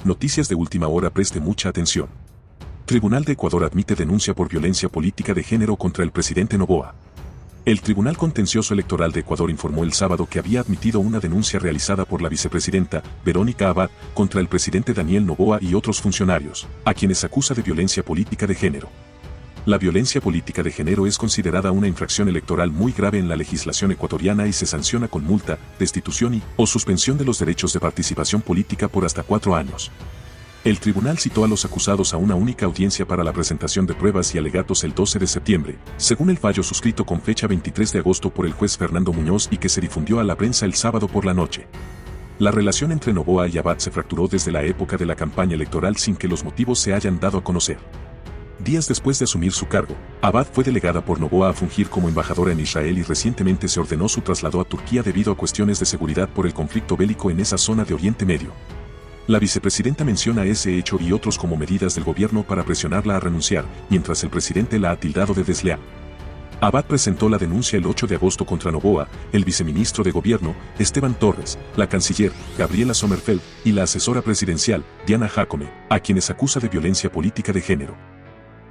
Noticias de última hora, preste mucha atención. Tribunal de Ecuador admite denuncia por violencia política de género contra el presidente Noboa. El Tribunal Contencioso Electoral de Ecuador informó el sábado que había admitido una denuncia realizada por la vicepresidenta, Verónica Abad, contra el presidente Daniel Noboa y otros funcionarios, a quienes acusa de violencia política de género. La violencia política de género es considerada una infracción electoral muy grave en la legislación ecuatoriana y se sanciona con multa, destitución o suspensión de los derechos de participación política por hasta 4 años. El tribunal citó a los acusados a una única audiencia para la presentación de pruebas y alegatos el 12 de septiembre, según el fallo suscrito con fecha 23 de agosto por el juez Fernando Muñoz y que se difundió a la prensa el sábado por la noche. La relación entre Noboa y Abad se fracturó desde la época de la campaña electoral sin que los motivos se hayan dado a conocer. Días después de asumir su cargo, Abad fue delegada por Noboa a fungir como embajadora en Israel y recientemente se ordenó su traslado a Turquía debido a cuestiones de seguridad por el conflicto bélico en esa zona de Oriente Medio. La vicepresidenta menciona ese hecho y otros como medidas del gobierno para presionarla a renunciar, mientras el presidente la ha tildado de desleal. Abad presentó la denuncia el 8 de agosto contra Noboa, el viceministro de gobierno, Esteban Torres, la canciller, Gabriela Sommerfeld, y la asesora presidencial, Diana Jacome, a quienes acusa de violencia política de género.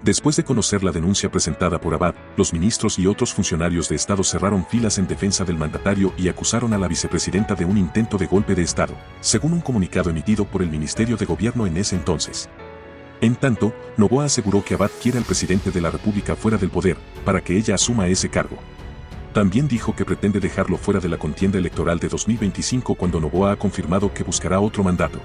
Después de conocer la denuncia presentada por Abad, los ministros y otros funcionarios de Estado cerraron filas en defensa del mandatario y acusaron a la vicepresidenta de un intento de golpe de Estado, según un comunicado emitido por el Ministerio de Gobierno en ese entonces. En tanto, Noboa aseguró que Abad quiere al presidente de la República fuera del poder, para que ella asuma ese cargo. También dijo que pretende dejarlo fuera de la contienda electoral de 2025 cuando Noboa ha confirmado que buscará otro mandato.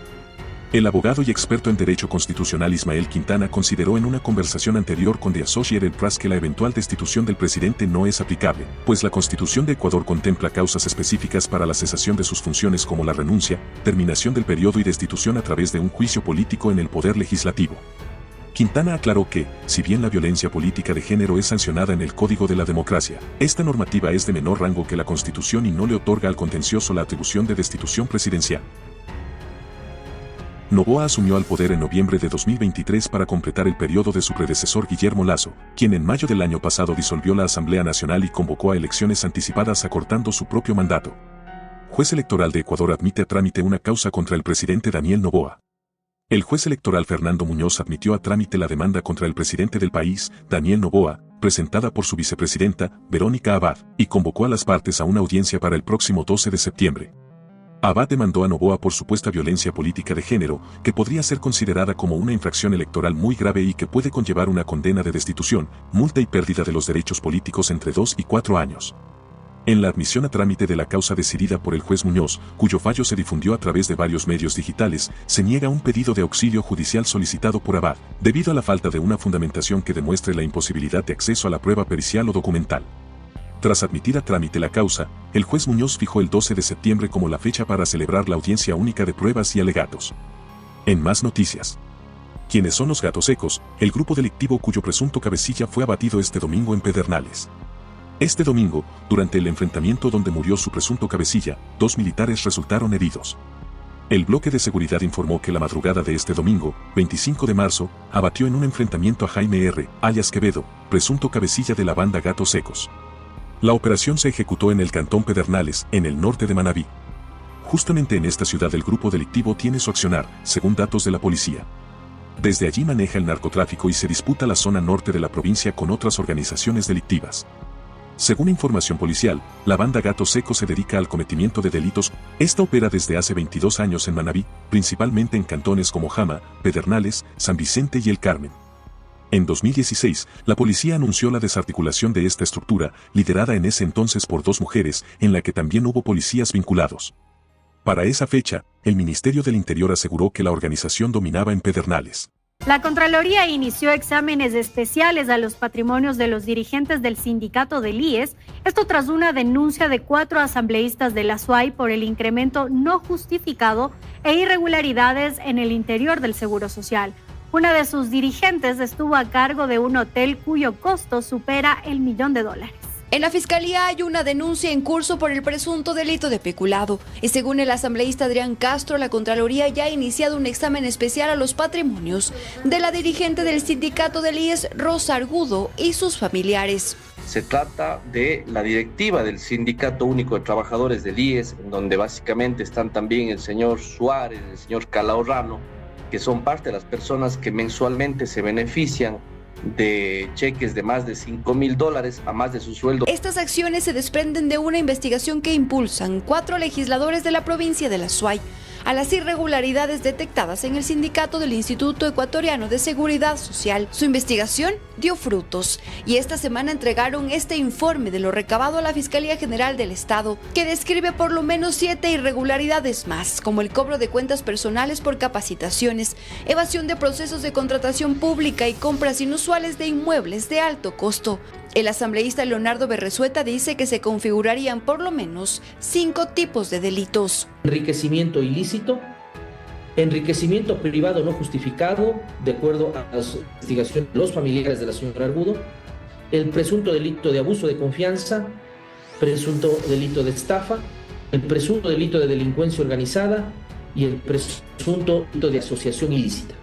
El abogado y experto en derecho constitucional Ismael Quintana consideró en una conversación anterior con The Associated Press que la eventual destitución del presidente no es aplicable, pues la Constitución de Ecuador contempla causas específicas para la cesación de sus funciones como la renuncia, terminación del periodo y destitución a través de un juicio político en el Poder Legislativo. Quintana aclaró que, si bien la violencia política de género es sancionada en el Código de la Democracia, esta normativa es de menor rango que la Constitución y no le otorga al contencioso la atribución de destitución presidencial. Noboa asumió al poder en noviembre de 2023 para completar el periodo de su predecesor Guillermo Lasso, quien en mayo del año pasado disolvió la Asamblea Nacional y convocó a elecciones anticipadas acortando su propio mandato. Juez electoral de Ecuador admite a trámite una causa contra el presidente Daniel Noboa. El juez electoral Fernando Muñoz admitió a trámite la demanda contra el presidente del país, Daniel Noboa, presentada por su vicepresidenta, Verónica Abad, y convocó a las partes a una audiencia para el próximo 12 de septiembre. Abad demandó a Noboa por supuesta violencia política de género, que podría ser considerada como una infracción electoral muy grave y que puede conllevar una condena de destitución, multa y pérdida de los derechos políticos entre 2 y 4 años. En la admisión a trámite de la causa decidida por el juez Muñoz, cuyo fallo se difundió a través de varios medios digitales, se niega un pedido de auxilio judicial solicitado por Abad, debido a la falta de una fundamentación que demuestre la imposibilidad de acceso a la prueba pericial o documental. Tras admitir a trámite la causa, el juez Muñoz fijó el 12 de septiembre como la fecha para celebrar la audiencia única de pruebas y alegatos. En más noticias. ¿Quiénes son los gatos secos? El grupo delictivo cuyo presunto cabecilla fue abatido este domingo en Pedernales. Este domingo, durante el enfrentamiento donde murió su presunto cabecilla, 2 militares resultaron heridos. El bloque de seguridad informó que la madrugada de este domingo, 25 de marzo, abatió en un enfrentamiento a Jaime R., alias Quevedo, presunto cabecilla de la banda Gatos Secos. La operación se ejecutó en el cantón Pedernales, en el norte de Manabí. Justamente en esta ciudad el grupo delictivo tiene su accionar, según datos de la policía. Desde allí maneja el narcotráfico y se disputa la zona norte de la provincia con otras organizaciones delictivas. Según información policial, la banda Gatos Secos se dedica al cometimiento de delitos. Esta opera desde hace 22 años en Manabí, principalmente en cantones como Jama, Pedernales, San Vicente y El Carmen. En 2016, la policía anunció la desarticulación de esta estructura, liderada en ese entonces por 2 mujeres, en la que también hubo policías vinculados. Para esa fecha, el Ministerio del Interior aseguró que la organización dominaba en Pedernales. La Contraloría inició exámenes especiales a los patrimonios de los dirigentes del sindicato del IES, esto tras una denuncia de 4 asambleístas de la SUAY por el incremento no justificado e irregularidades en el interior del Seguro Social. Una de sus dirigentes estuvo a cargo de un hotel cuyo costo supera el $1.000.000. En la Fiscalía hay una denuncia en curso por el presunto delito de peculado. Y según el asambleísta Adrián Castro, la Contraloría ya ha iniciado un examen especial a los patrimonios de la dirigente del sindicato del IES, Rosa Argudo, y sus familiares. Se trata de la directiva del Sindicato Único de Trabajadores del IES, en donde básicamente están también el señor Suárez, el señor Calahorrano, que son parte de las personas que mensualmente se benefician de cheques de más de $5,000 a más de su sueldo. Estas acciones se desprenden de una investigación que impulsan 4 legisladores de la provincia de La Suay a las irregularidades detectadas en el sindicato del Instituto Ecuatoriano de Seguridad Social. Su investigación dio frutos y esta semana entregaron este informe de lo recabado a la Fiscalía General del Estado, que describe por lo menos 7 irregularidades más, como el cobro de cuentas personales por capacitaciones, evasión de procesos de contratación pública y compras inusuales de inmuebles de alto costo. El asambleísta Leonardo Berresueta dice que se configurarían por lo menos 5 tipos de delitos. Enriquecimiento ilícito, enriquecimiento privado no justificado, de acuerdo a las investigaciones de los familiares de la señora Argudo, el presunto delito de abuso de confianza, presunto delito de estafa, el presunto delito de delincuencia organizada y el presunto delito de asociación ilícita.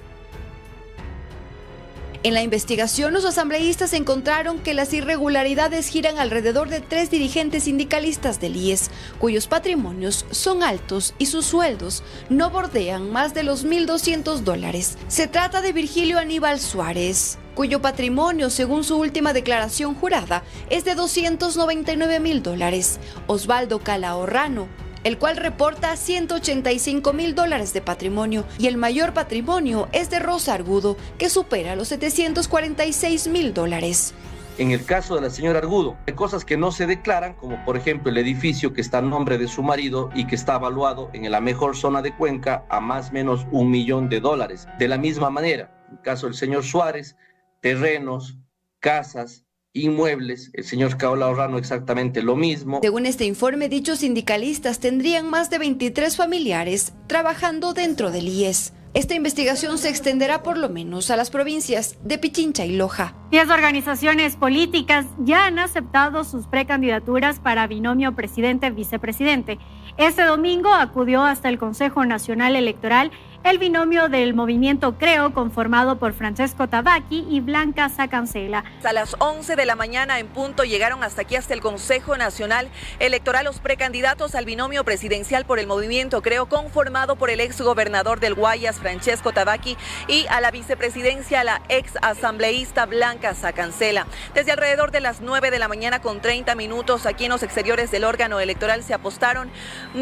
En la investigación, los asambleístas encontraron que las irregularidades giran alrededor de 3 dirigentes sindicalistas del IES, cuyos patrimonios son altos y sus sueldos no bordean más de los $1,200. Se trata de Virgilio Aníbal Suárez, cuyo patrimonio, según su última declaración jurada, es de $299,000. Osvaldo Calahorrano, el cual reporta $185,000 de patrimonio, y el mayor patrimonio es de Rosa Argudo, que supera los $746,000. En el caso de la señora Argudo, hay cosas que no se declaran, como por ejemplo el edificio que está a nombre de su marido y que está evaluado en la mejor zona de Cuenca a más o menos $1 millón. De la misma manera, en el caso del señor Suárez, terrenos, casas, inmuebles, el señor Calahorrano exactamente lo mismo. Según este informe, dichos sindicalistas tendrían más de 23 familiares trabajando dentro del IES. Esta investigación se extenderá por lo menos a las provincias de Pichincha y Loja. 10 organizaciones políticas ya han aceptado sus precandidaturas para binomio presidente-vicepresidente. Este domingo acudió hasta el Consejo Nacional Electoral el binomio del Movimiento Creo, conformado por Francesco Tabaqui y Blanca Sacancela. A las 11 de la mañana en punto llegaron hasta aquí, hasta el Consejo Nacional Electoral, los precandidatos al binomio presidencial por el Movimiento Creo, conformado por el exgobernador del Guayas, Francesco Tabaqui, y a la vicepresidencia, la ex asambleísta Blanca Sacancela. Desde alrededor de las 9 de la mañana con 30 minutos, aquí en los exteriores del órgano electoral se apostaron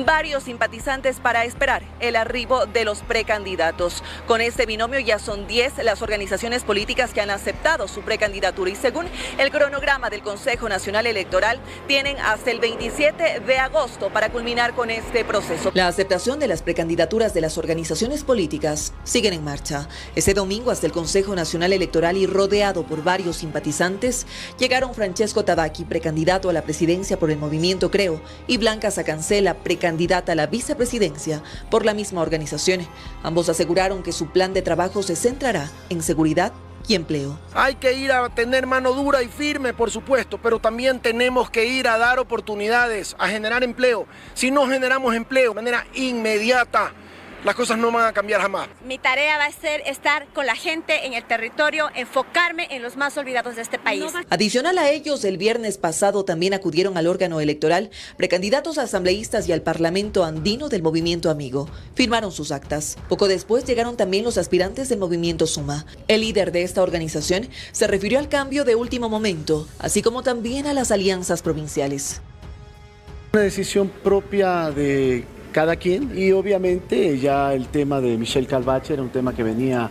varios simpatizantes para esperar el arribo de los precandidatos. Con este binomio ya son 10 las organizaciones políticas que han aceptado su precandidatura, y según el cronograma del Consejo Nacional Electoral tienen hasta el 27 de agosto para culminar con este proceso. La aceptación de las precandidaturas de las organizaciones políticas siguen en marcha. Este domingo hasta el Consejo Nacional Electoral y rodeado por varios simpatizantes llegaron Francesco Tabaqui, precandidato a la presidencia por el Movimiento Creo, y Blanca Sacancela, precandidata a la vicepresidencia por la misma organización. Ambos aseguraron que su plan de trabajo se centrará en seguridad y empleo. Hay que ir a tener mano dura y firme, por supuesto, pero también tenemos que ir a dar oportunidades, a generar empleo. Si no generamos empleo de manera inmediata, las cosas no van a cambiar jamás. Mi tarea va a ser estar con la gente en el territorio, enfocarme en los más olvidados de este país. Adicional a ellos, el viernes pasado también acudieron al órgano electoral precandidatos a asambleístas y al Parlamento Andino del Movimiento Amigo. Firmaron sus actas. Poco después llegaron también los aspirantes del Movimiento Suma. El líder de esta organización se refirió al cambio de último momento, así como también a las alianzas provinciales. Una decisión propia de cada quien, y obviamente ya el tema de Michelle Calvache era un tema que venía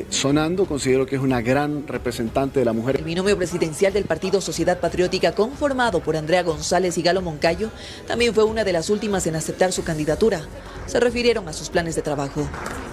sonando. Considero que es una gran representante de la mujer. El binomio presidencial del Partido Sociedad Patriótica, conformado por Andrea González y Galo Moncayo, también fue una de las últimas en aceptar su candidatura. Se refirieron a sus planes de trabajo.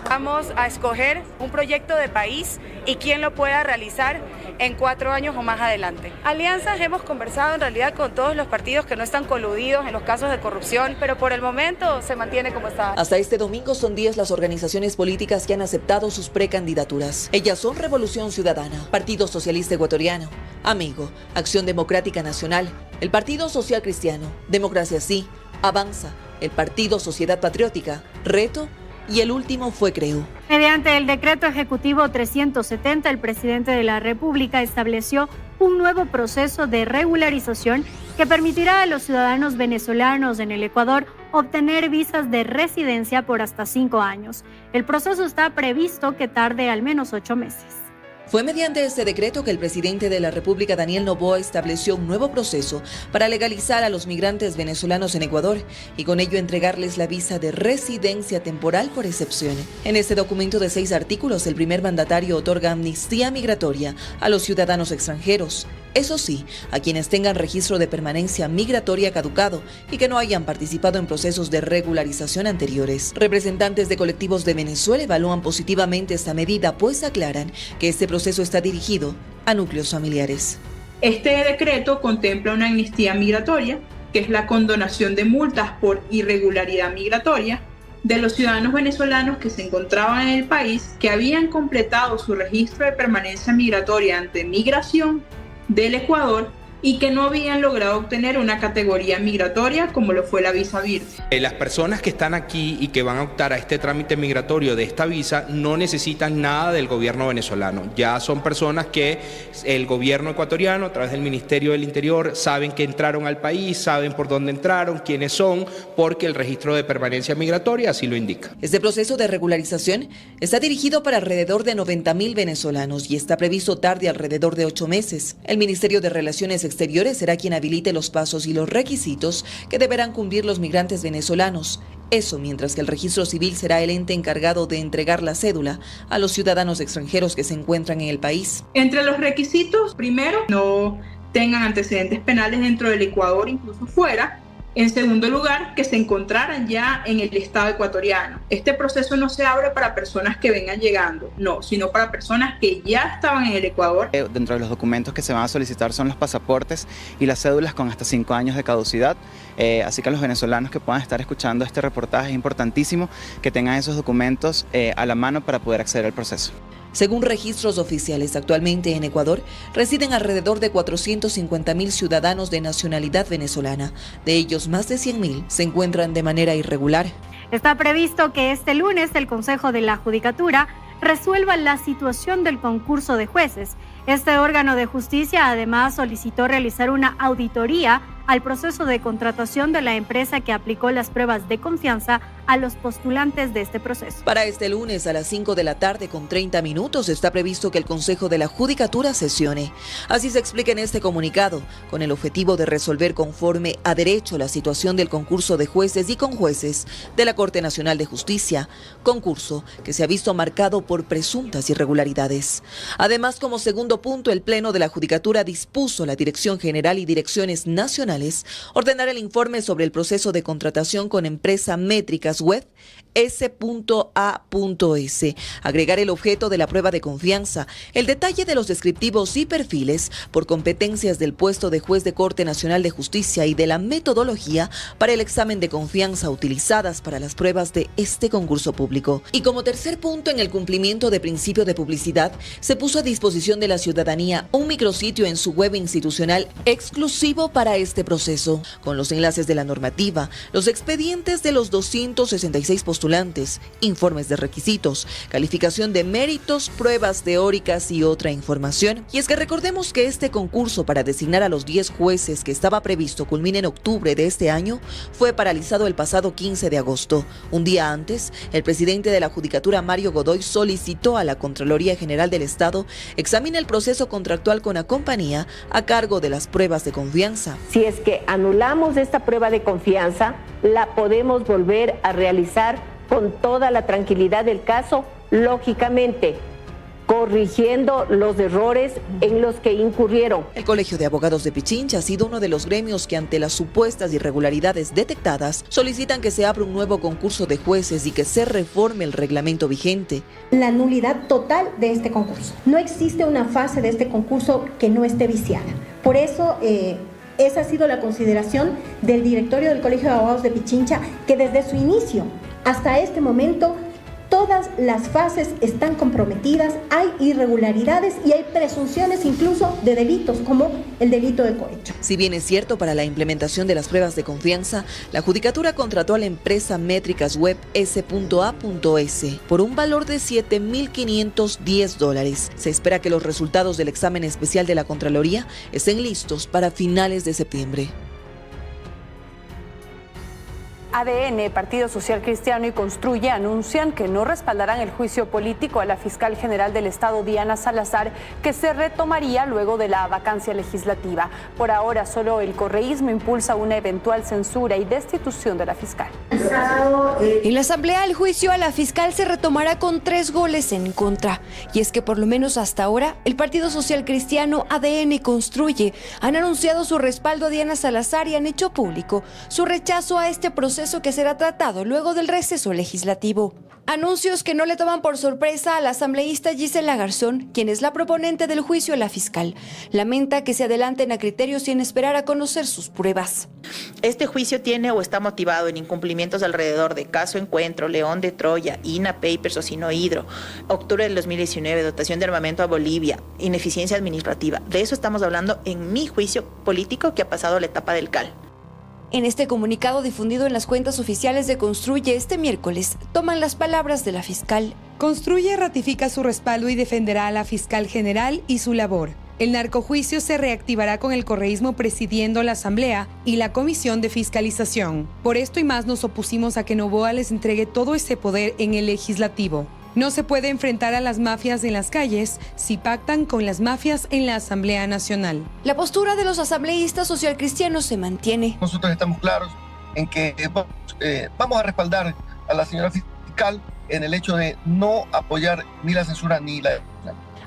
Vamos a escoger un proyecto de país y quién lo pueda realizar en 4 años o más adelante. Alianzas, hemos conversado en realidad con todos los partidos que no están coludidos en los casos de corrupción, pero por el momento se mantiene como está. Hasta este domingo son 10 las organizaciones políticas que han aceptado sus precandidaturas. Ellas son Revolución Ciudadana, Partido Socialista Ecuatoriano, Amigo, Acción Democrática Nacional, el Partido Social Cristiano, Democracia Sí, Avanza, el Partido Sociedad Patriótica, Reto, y el último fue Creo. Mediante el decreto ejecutivo 370, el presidente de la República estableció un nuevo proceso de regularización que permitirá a los ciudadanos venezolanos en el Ecuador obtener visas de residencia por hasta 5 años. El proceso está previsto que tarde al menos 8 meses. Fue mediante este decreto que el presidente de la República, Daniel Noboa, estableció un nuevo proceso para legalizar a los migrantes venezolanos en Ecuador y con ello entregarles la visa de residencia temporal por excepción. En este documento de 6 artículos, el primer mandatario otorga amnistía migratoria a los ciudadanos extranjeros. Eso sí, a quienes tengan registro de permanencia migratoria caducado y que no hayan participado en procesos de regularización anteriores. Representantes de colectivos de Venezuela evalúan positivamente esta medida, pues aclaran que este proceso está dirigido a núcleos familiares. Este decreto contempla una amnistía migratoria, que es la condonación de multas por irregularidad migratoria de los ciudadanos venezolanos que se encontraban en el país, que habían completado su registro de permanencia migratoria ante Migración del Ecuador y que no habían logrado obtener una categoría migratoria como lo fue la visa verde. Las personas que están aquí y que van a optar a este trámite migratorio de esta visa no necesitan nada del gobierno venezolano. Ya son personas que el gobierno ecuatoriano, a través del Ministerio del Interior, saben que entraron al país, saben por dónde entraron, quiénes son, porque el registro de permanencia migratoria así lo indica. Este proceso de regularización está dirigido para alrededor de 90.000 venezolanos y está previsto tarde alrededor de 8 meses. El Ministerio de Relaciones Exteriores será quien habilite los pasos y los requisitos que deberán cumplir los migrantes venezolanos. Eso mientras que el registro civil será el ente encargado de entregar la cédula a los ciudadanos extranjeros que se encuentran en el país. Entre los requisitos, primero, no tengan antecedentes penales dentro del Ecuador, incluso fuera. En segundo lugar, que se encontraran ya en el Estado ecuatoriano. Este proceso no se abre para personas que vengan llegando, no, sino para personas que ya estaban en el Ecuador. Dentro de los documentos que se van a solicitar son los pasaportes y las cédulas con hasta 5 años de caducidad. Así que a los venezolanos que puedan estar escuchando este reportaje es importantísimo que tengan esos documentos a la mano para poder acceder al proceso. Según registros oficiales, actualmente en Ecuador residen alrededor de 450.000 ciudadanos de nacionalidad venezolana. De ellos, más de 100.000 se encuentran de manera irregular. Está previsto que este lunes el Consejo de la Judicatura resuelva la situación del concurso de jueces. Este órgano de justicia además solicitó realizar una auditoría al proceso de contratación de la empresa que aplicó las pruebas de confianza a los postulantes de este proceso. Para este lunes a las 5 de la tarde con 30 minutos está previsto que el Consejo de la Judicatura sesione. Así se explica en este comunicado, con el objetivo de resolver conforme a derecho la situación del concurso de jueces y conjueces de la Corte Nacional de Justicia, concurso que se ha visto marcado por presuntas irregularidades. Además, como segundo punto, el Pleno de la Judicatura dispuso la Dirección General y Direcciones Nacionales ordenar el informe sobre el proceso de contratación con empresa Métricas Web S.A.S, agregar el objeto de la prueba de confianza, el detalle de los descriptivos y perfiles por competencias del puesto de juez de Corte Nacional de Justicia y de la metodología para el examen de confianza utilizadas para las pruebas de este concurso público. Y como tercer punto, en el cumplimiento de principio de publicidad, se puso a disposición de la ciudadanía un micrositio en su web institucional exclusivo para este proceso, con los enlaces de la normativa, los expedientes de los 266 postulantes, informes de requisitos, calificación de méritos, pruebas teóricas y otra información. Y es que recordemos que este concurso para designar a los 10 jueces que estaba previsto culmine en octubre de este año fue paralizado el pasado 15 de agosto. Un día antes, el presidente de la Judicatura, Mario Godoy, solicitó a la Contraloría General del Estado examine el proceso contractual con la compañía a cargo de las pruebas de confianza. Si es que anulamos esta prueba de confianza, la podemos volver a realizar con toda la tranquilidad del caso, lógicamente corrigiendo los errores en los que incurrieron. El Colegio de Abogados de Pichincha ha sido uno de los gremios que, ante las supuestas irregularidades detectadas, solicitan que se abra un nuevo concurso de jueces y que se reforme el reglamento vigente. La nulidad total de este concurso. No existe una fase de este concurso que no esté viciada. Por eso, esa ha sido la consideración del directorio del Colegio de Abogados de Pichincha, que desde su inicio hasta este momento todas las fases están comprometidas, hay irregularidades y hay presunciones incluso de delitos como el delito de cohecho. Si bien es cierto, para la implementación de las pruebas de confianza, la Judicatura contrató a la empresa Métricas Web S.A.S por un valor de $7.510. Se espera que los resultados del examen especial de la Contraloría estén listos para finales de septiembre. ADN, Partido Social Cristiano y Construye anuncian que no respaldarán el juicio político a la fiscal general del Estado, Diana Salazar, que se retomaría luego de la vacancia legislativa. Por ahora, solo el correísmo impulsa una eventual censura y destitución de la fiscal. En la Asamblea, el juicio a la fiscal se retomará con 3 goles en contra. Y es que por lo menos hasta ahora, el Partido Social Cristiano, ADN y Construye han anunciado su respaldo a Diana Salazar y han hecho público su rechazo a este proceso que será tratado luego del receso legislativo. Anuncios que no le toman por sorpresa a la asambleísta Gisela Garzón, quien es la proponente del juicio a la fiscal. Lamenta que se adelanten a criterios sin esperar a conocer sus pruebas. Este juicio tiene o está motivado en incumplimientos alrededor de Caso Encuentro, León de Troya, INA Papers, Ocinohidro, octubre del 2019, dotación de armamento a Bolivia, ineficiencia administrativa. De eso estamos hablando en mi juicio político que ha pasado la etapa del CAL. En este comunicado difundido en las cuentas oficiales de Construye este miércoles, toman las palabras de la fiscal. Construye ratifica su respaldo y defenderá a la fiscal general y su labor. El narcojuicio se reactivará con el correísmo presidiendo la Asamblea y la Comisión de Fiscalización. Por esto y más nos opusimos a que Noboa les entregue todo ese poder en el legislativo. No se puede enfrentar a las mafias en las calles si pactan con las mafias en la Asamblea Nacional. La postura de los asambleístas socialcristianos se mantiene. Nosotros estamos claros en que vamos a respaldar a la señora fiscal en el hecho de no apoyar ni la censura ni la...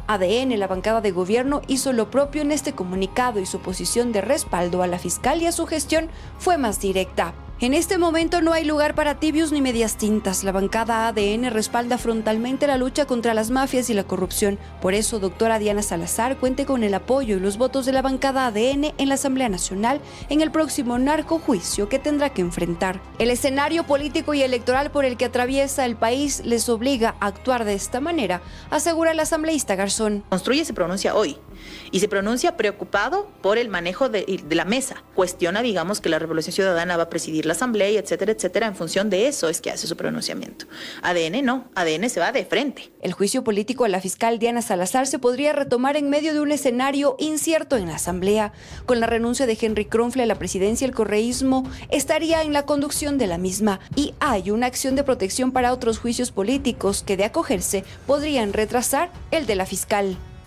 ADN, la bancada de gobierno, hizo lo propio en este comunicado y su posición de respaldo a la fiscal y a su gestión fue más directa. En este momento no hay lugar para tibios ni medias tintas. La bancada ADN respalda frontalmente la lucha contra las mafias y la corrupción. Por eso, doctora Diana Salazar cuente con el apoyo y los votos de la bancada ADN en la Asamblea Nacional en el próximo narcojuicio que tendrá que enfrentar. El escenario político y electoral por el que atraviesa el país les obliga a actuar de esta manera, asegura el asambleísta Garzón. Construye se pronuncia hoy y se pronuncia preocupado por el manejo de la mesa. Cuestiona, digamos, que la Revolución Ciudadana va a presidir la Asamblea, etcétera, etcétera. En función de eso es que hace su pronunciamiento. ADN no, ADN se va de frente. El juicio político a la fiscal Diana Salazar se podría retomar en medio de un escenario incierto en la Asamblea. Con la renuncia de Henry Kronfle a la presidencia, el correísmo estaría en la conducción de la misma. Y hay una acción de protección para otros juicios políticos que, de acogerse, podrían retrasar el de la fiscal.